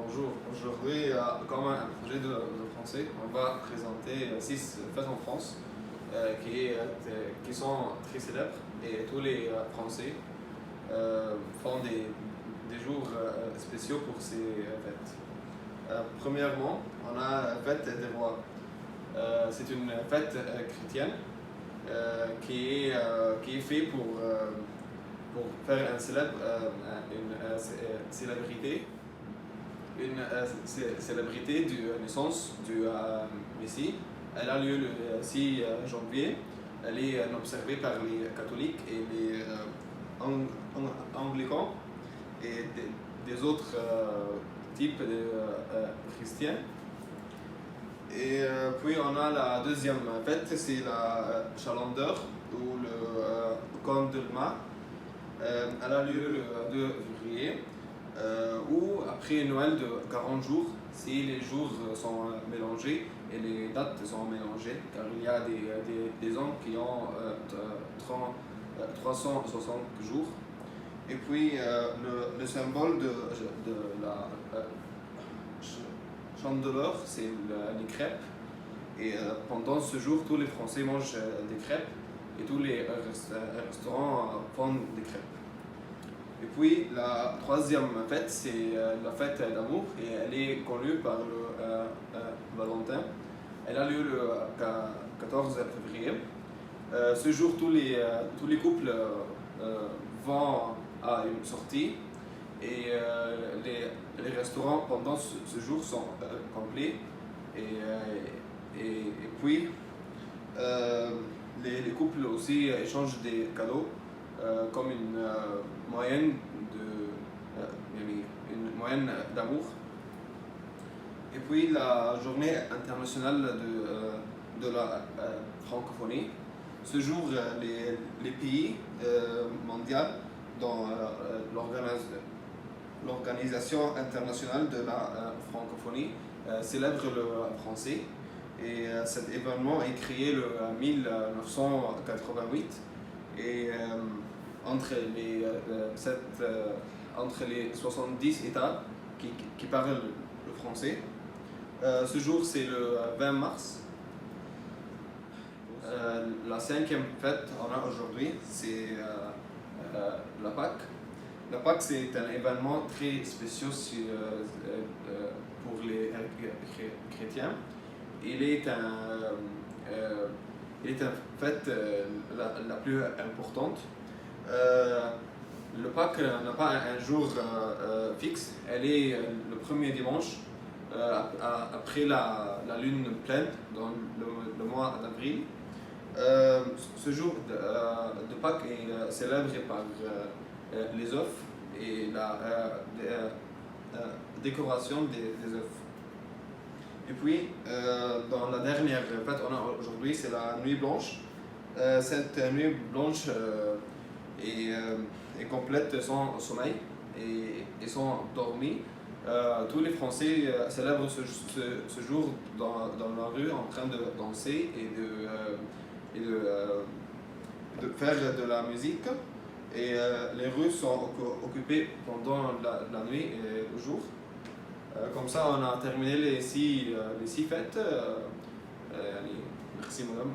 Bonjour, aujourd'hui, comme un projet de français, on va présenter 6 fêtes en France qui sont très célèbres et tous les Français font des jours spéciaux pour ces fêtes. Premièrement, on a la fête des rois. C'est une fête chrétienne qui est faite pour faire une célébrité célébrité de naissance du Messie. Elle a lieu le 6 janvier. Elle est observée par les catholiques et les anglicans et des autres types de chrétiens. Et puis on a la deuxième fête, c'est la Chalandeur ou le Condelma. Elle a lieu le 2 février. Ou après Noël de 40 jours, si les jours sont mélangés et les dates sont mélangées, car il y a des ans qui ont 360 jours. Et puis le symbole de la chandeleur, c'est les crêpes. Et pendant ce jour, tous les Français mangent des crêpes et tous les restaurants font des crêpes. Et puis la troisième fête, c'est la fête d'amour et elle est connue par le Valentin. Elle a lieu le 14 février. Ce jour, tous les couples vont à une sortie et les restaurants pendant ce jour sont complets. Et puis, les couples aussi échangent des cadeaux comme une moyenne d'amour. Et puis la journée internationale de la francophonie. Ce jour, les pays mondiaux dans l'Organisation internationale de la francophonie célèbrent le français. Et cet événement est créé le 1988 et entre les 70 États qui parlent le français. Ce jour, c'est le 20 mars. La cinquième fête qu'on a aujourd'hui, c'est la Pâque. La Pâque, c'est un événement très spécial pour les chrétiens. Il est une fête la plus importante. Le Pâques n'a pas un jour fixe. Elle est le premier dimanche après la lune pleine dans le mois d'avril. Ce jour de Pâques est célébré par les œufs et la décoration des œufs. Et puis, dans la dernière fête qu'on a aujourd'hui, c'est la Nuit Blanche. Cette Nuit Blanche est complète sans sommeil et sans dormir. Tous les Français célèbrent ce jour dans la rue en train de danser et de faire de la musique. Et les rues sont occupées pendant la nuit et le jour. Comme ça, on a terminé les six fêtes. Merci madame.